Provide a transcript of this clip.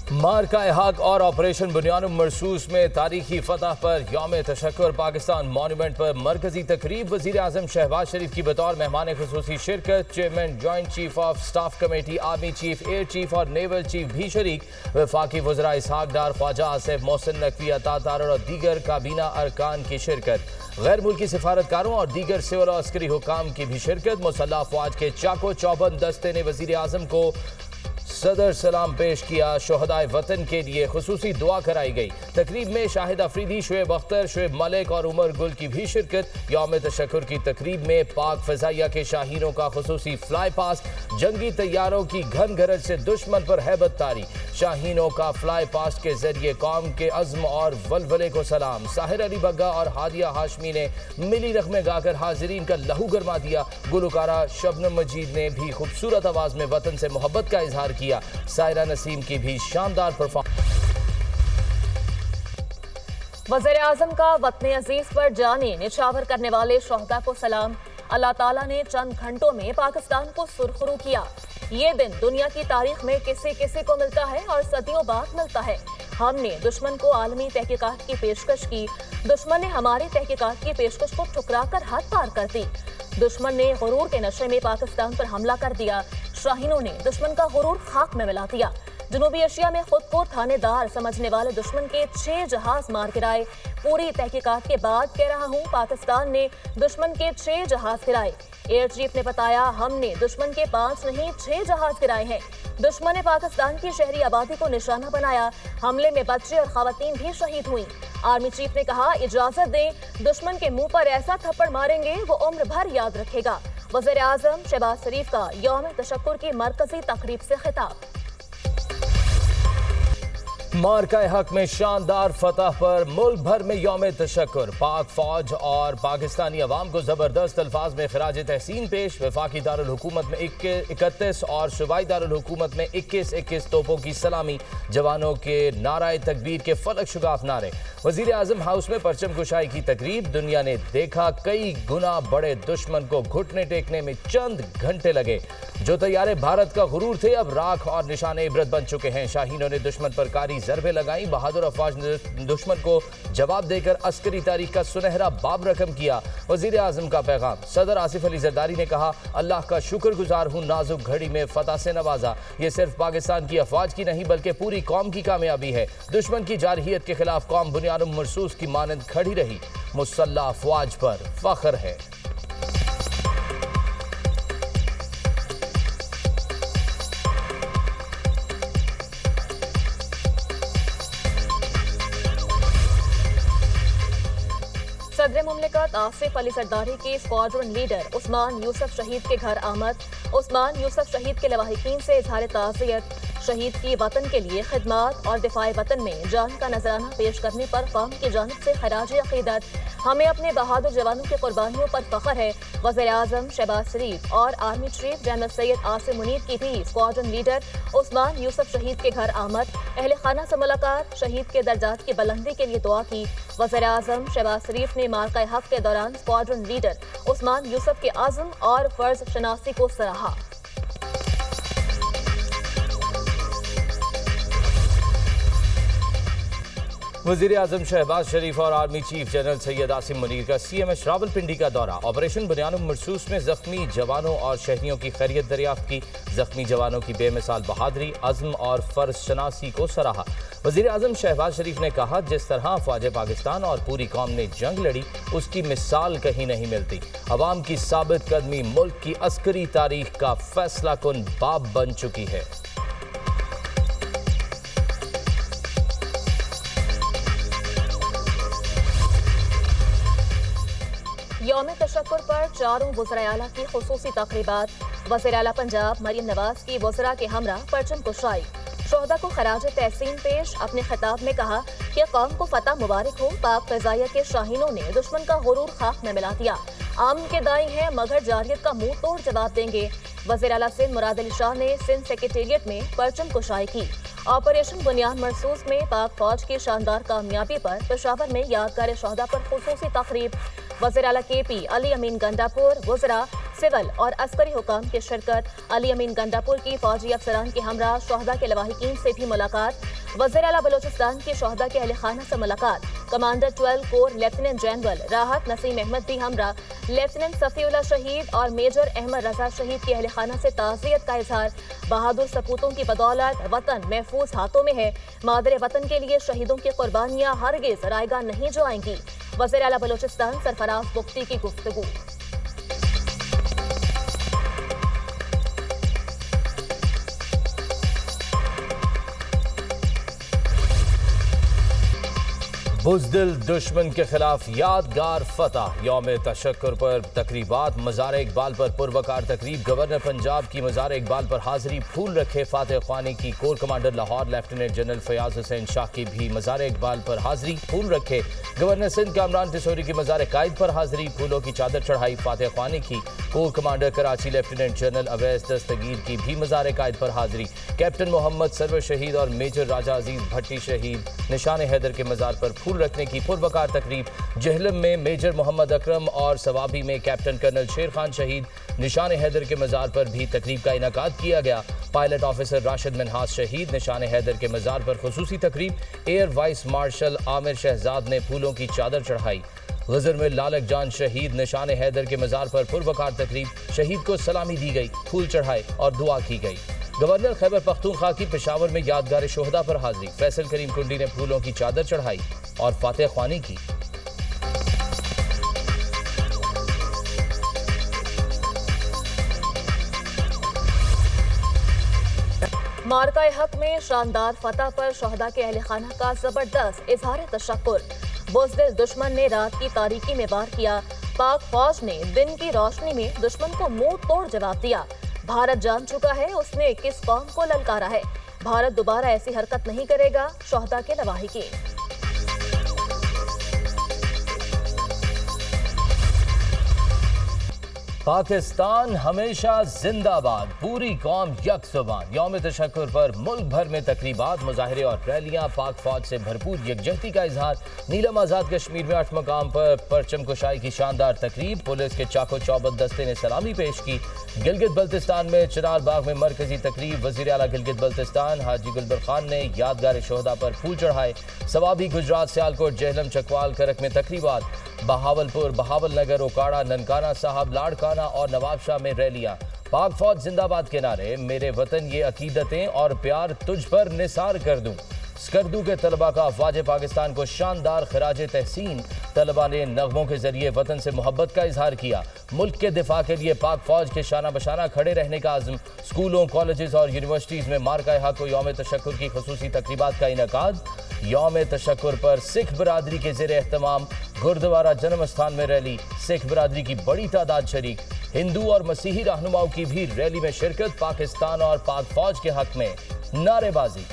मार्का हक और ऑपरेशन बुनियानुम मरसूस में तारीखी फतह पर यौम तशक्कुर पाकिस्तान मॉन्यूमेंट पर मरकजी तकरीब। वजीर आजम शहबाज शरीफ की बतौर मेहमान खुसूसी शिरकत। Chairman joint chief of staff committee, army chief, air chief और नेवल चीफ भी शरीक। वफाकी वज़रा इसहाक डार, ख्वाजा आसिफ, मोहसिन नकवी, अता तारड़ और दीगर काबीना अरकान की शिरकत। गैर मुल्की सिफारतकारों और दीगर सिविल और अस्करी हुकाम की भी शिरकत। मुसल्लह अफवाज के चाको चौबंद दस्ते ने वजीर आजम को सदर सलाम पेश किया। शोहदाए वतन के लिए खुसूसी दुआ कराई गई। तकरीब में शाहिद अफरीदी, शुएब अख्तर, शुएब मलिक और उमर गुल की भी शिरकत। यौम तशक्कुर की तकरीब में पाक फ़ज़ाइया के शाहीनों का खुसूसी फ्लाई पास। जंगी तैयारों की घन गरज से दुश्मन पर हैबत तारी। शाहीनों का फ्लाई पास के जरिए कौम के अज़्म और वलवले को सलाम। साहिर अली बग्गा और हादिया हाशमी ने मिली रख्में गाकर हाजिरीन का लहू गरमा दिया। गुलकारा शबनम मजीद ने भी खूबसूरत आवाज़ में वतन से मोहब्बत का इजहार किया। सायरा नसीम की भी शानदार परफॉर्मेंस। वज़ीर आज़म का वतन अजीज पर जाने निछावर करने वाले शोहदा को सलाम। अल्लाह ताला ने चंद घंटों में पाकिस्तान को सुरखरू किया। ये दिन दुनिया की तारीख में किसी किसी को मिलता है और सदियों बाद मिलता है। हमने दुश्मन को आलमी तहकीकात की पेशकश की। दुश्मन ने हमारी तहकीकात की पेशकश को ठुकरा कर हद पार कर दी। दुश्मन ने गुरूर के नशे में पाकिस्तान पर हमला कर दिया। शाहीनों ने दुश्मन का गुरूर खाक में मिला दिया। जनूबी एशिया में खुद को थानेदार समझने वाले दुश्मन के 6 जहाज मार गिराए। पूरी तहकीकात के बाद कह रहा हूँ, पाकिस्तान ने दुश्मन के 6 जहाज गिराए। एयर चीफ ने बताया, हमने दुश्मन के 5 नहीं 6 जहाज गिराए हैं। दुश्मन ने पाकिस्तान की शहरी आबादी को निशाना बनाया। हमले में बच्चे और खवातीन भी शहीद हुई। आर्मी चीफ ने कहा, इजाजत दें, दुश्मन के मुंह पर ऐसा थप्पड़ मारेंगे वो उम्र भर याद रखेगा। वज़ीर आज़म शहबाज शरीफ का यौम तशक्कुर की मरकजी तकरीब से खिताब। मार्का हक में शानदार फतह पर मुल्क भर में यौम तशक्कुर। पाक फौज और पाकिस्तानी अवाम को जबरदस्त अल्फाज में खराज तहसीन पेश। वफाकी दारुल हुकूमत में 31 और सूबाई दारुल हुकूमत में 21 तोपों की सलामी। जवानों के नाराए तकबीर के फलक शुगाफ नारे। वजीर आजम हाउस में परचम कुशाई की तकरीब। दुनिया ने देखा, कई गुना बड़े दुश्मन को घुटने टेकने में चंद घंटे लगे। जो तैयारे भारत का गुरूर थे अब राख और निशाने इबरत बन चुके हैं। शाहीनों ने दुश्मन पर कारी ज़रबे लगाई। बहादुर अफवाज ने दुश्मन को जवाब देकर अस्करी तारीख का सुनहरा बाब रकम किया। वजीर आजम का पैगाम। सदर आसिफ अली जरदारी ने कहा, अल्लाह का शुक्रगुजार हूँ, नाजुक घड़ी में फतह से नवाजा। ये सिर्फ पाकिस्तान की अफवाज की नहीं बल्कि पूरी कौम की कामयाबी है। दुश्मन की जारहियत के खिलाफ कौम बुनियानुम मरसूस की मानंद खड़ी रही। मुसल्लह अफवाज पर फख्र है। सदर मुमलिकत आसिफ अली जरदारी के स्क्वाड्रन लीडर उस्मान यूसुफ शहीद के घर आमद। उस्मान यूसुफ शहीद के लवाहिकीन से इजहार ताज़ियत। शहीद की वतन के लिए खिदमत और दिफाए वतन में जान का नजराना पेश करने पर कौम की जानिब से खराज अकीदत। हमें अपने बहादुर जवानों की कुर्बानियों पर फख्र है। वज़ीर आज़म शहबाज शरीफ और army chief general Syed Asim Munir की भी स्क्वाड्रन लीडर उस्मान यूसुफ शहीद के घर आमद। अहले खाना से मुलाकात। शहीद के दर्जात की बुलंदी के लिए दुआ की। वज़ीर आज़म शहबाज शरीफ ने मार्का हक के दौरान स्क्वाड्रन लीडर उस्मान यूसुफ के आज़म और फर्ज शनासी को सराहा। वज़ीर आज़म शहबाज शरीफ और army chief general Syed Asim Munir का CMS रावलपिंडी का दौरा। ऑपरेशन बुनियानुम मरसूस में जख्मी जवानों और शहरियों की खैरियत दरियाफ्त की। जख्मी जवानों की बेमिसाल बहादुरी, अज़्म और फ़र्ज शनासी को सराहा। वज़ीर आज़म शहबाज शरीफ ने कहा, जिस तरह अफ़वाज पाकिस्तान और पूरी कौम ने जंग लड़ी उसकी मिसाल कहीं नहीं मिलती। अवाम की साबित कदमी मुल्क की अस्करी तारीख का फैसला कुन बाब बन चुकी है। यौम तशक्कुर पर चारों वज़राए आला की खुसूसी तक़रीबात। वज़ीर आला पंजाब मरीम नवाज की वज़रा के हमरा परचम कुशाई। शोहदा को खराज तहसीन पेश। अपने खिताब में कहा कि कौम को फतह मुबारक हो। पाक फ़ज़ाइया के शाहीनों ने दुश्मन का गुरूर खाक में मिला दिया। आम के दाई हैं मगर जारियत का मुंह तोड़ जवाब देंगे। वज़ीर आला सिंध मुराद अली शाह ने सिंध सेक्रेटेरिएट में परचम कुशाई की। ऑपरेशन बुनियान मरसूस में पाक फौज की शानदार कामयाबी पर पेशावर में यादगार शोहदा पर खुसूसी तक़रीब। वज़ीर आला KP अली अमीन गंडापुर, वज़रा सिविल और अस्करी हुकाम की शिरकत, अली अमीन गंडापुर की फौजी अफसरान के हमरा शोहदा के लवाहिकीन से भी मुलाकात, वज़ीर आला बलोचिस्तान की शोहदा के अहल खाना से मुलाकात, कमांडर 12 कोर लेफ्टिनेंट जनरल राहत नसीम अहमद भी हमरा, लेफ्टिनेंट सफीउल्लाह शहीद और मेजर अहमद रजा शहीद के अहल खाना से ताज़ियत का इजहार। बहादुर सपूतों की बदौलत वतन महफूज हाथों में है। मादरे वतन के लिए शहीदों की कुर्बानियां हरगिज़ रायगा नहीं जो आएंगी। वज़ीर आला बलोचिस्तान सरफराज बुख्ती की गुफ्तगू। बुज़दिल दुश्मन के खिलाफ यादगार फतह, यौम तशक्कुर पर तकरीबात, मज़ार इकबाल पर पुरवकार तकरीब, गवर्नर पंजाब की मज़ार इकबाल पर हाजिरी, फूल रखे फातह ख्वानी की core commander Lahore lieutenant general Fayyaz Hussain Shah की भी मज़ार इकबाल पर हाजिरी, फूल रखे गवर्नर सिंध कामरान टिसोरी की मज़ार कायद पर हाजिरी, फूलों की चादर चढ़ाई फातह ख्वानी की, core commander Karachi lieutenant general Awais Dastgir की भी मज़ार कायद पर हाजिरी, कैप्टन मोहम्मद सरवर शहीद और मेजर राजा अजीज भट्टी शहीद निशान हैदर के मज़ार पर फूल रखने की पुरवकार तकरीब, जहलम में मेजर मोहम्मद अकरम और सवाबी में कैप्टन कर्नल शेर खान शहीद निशान हैदर के मज़ार पर भी तकरीब का इनेकाद किया गया। पायलट ऑफिसर राशिद मिन्हास शहीद निशान हैदर के मज़ार पर खुसूसी तकरीब, air vice marshal Amir Shahzad ने फूलों की चादर चढ़ाई। गजर में लालक जान शहीद निशान हैदर के मज़ार पर पुरवकार तकरीब, शहीद को सलामी दी गई, फूल चढ़ाए और दुआ की गई। गवर्नर खैबर पख्तूनख्वा की पेशावर में यादगार शोहदा पर हाजिरी, फैसल करीम कुंडी ने फूलों की चादर चढ़ाई और फातह ख्वानी की। मार्का हक में शानदार फतह पर शोहदा के अहल खाना का जबरदस्त इजहार तशक्कुर। बुज़दिल दुश्मन ने रात की तारीकी में वार किया, पाक फौज ने दिन की रोशनी में दुश्मन को मुंह तोड़ जवाब दिया। भारत जान चुका है उसने किस कौम को ललकारा है, भारत दोबारा ऐसी हरकत नहीं करेगा, शोहदा के लवाहिकीन। पाकिस्तान हमेशा जिंदाबाद, पूरी कौम यकजुबान। यौम तशक्कुर पर मुल्क भर में तकरीबात, मुजाहरे और रैलियां, पाक फौज से भरपूर यकजहती का इजहार। नीलम आज़ाद कश्मीर में 8 मकाम पर परचम कुशाई की शानदार तकरीब, पुलिस के चाको चौबंद दस्ते ने सलामी पेश की। गिलगित बल्तिस्तान में चिनार बाग में मरकजी तकरीब, वज़ीर आला गिलगित बल्तिस्तान हाजी गुलबर खान ने यादगार शोहदा पर फूल चढ़ाए। सवाबी गुजरात सियालकोट जेहलम चकवाल करक में तकरीबात, बहावलपुर बहावल नगर ओकाड़ा ननकाना साहब लाड़काना और नवाबशाह में रैलियां। पाक फौज जिंदाबाद के नारे, मेरे वतन ये अकीदतें और प्यार तुझ पर निसार कर दूं। स्कर्दू के तलबा का अफवाज पाकिस्तान को शानदार खराज तहसीन, तलबा ने नगमों के जरिए वतन से मोहब्बत का इजहार किया। मुल्क के दिफा के लिए पाक फौज के शाना बशाना खड़े रहने का आज़म। स्कूलों, कॉलेजेस और यूनिवर्सिटीज़ में मार्का हक को यौम तशक्कुर की खुसूसी तकरीबात का इनेकाद। यौम तशक्कुर पर सिख बरादरी के ज़ेर एहतमाम गुरुद्वारा जन्म स्थान में रैली, सिख बरादरी की बड़ी तादाद शरीक। हिंदू और मसीही रहनुमाओं की भी रैली में शिरकत, पाकिस्तान और पाक फौज के हक में नारेबाजी।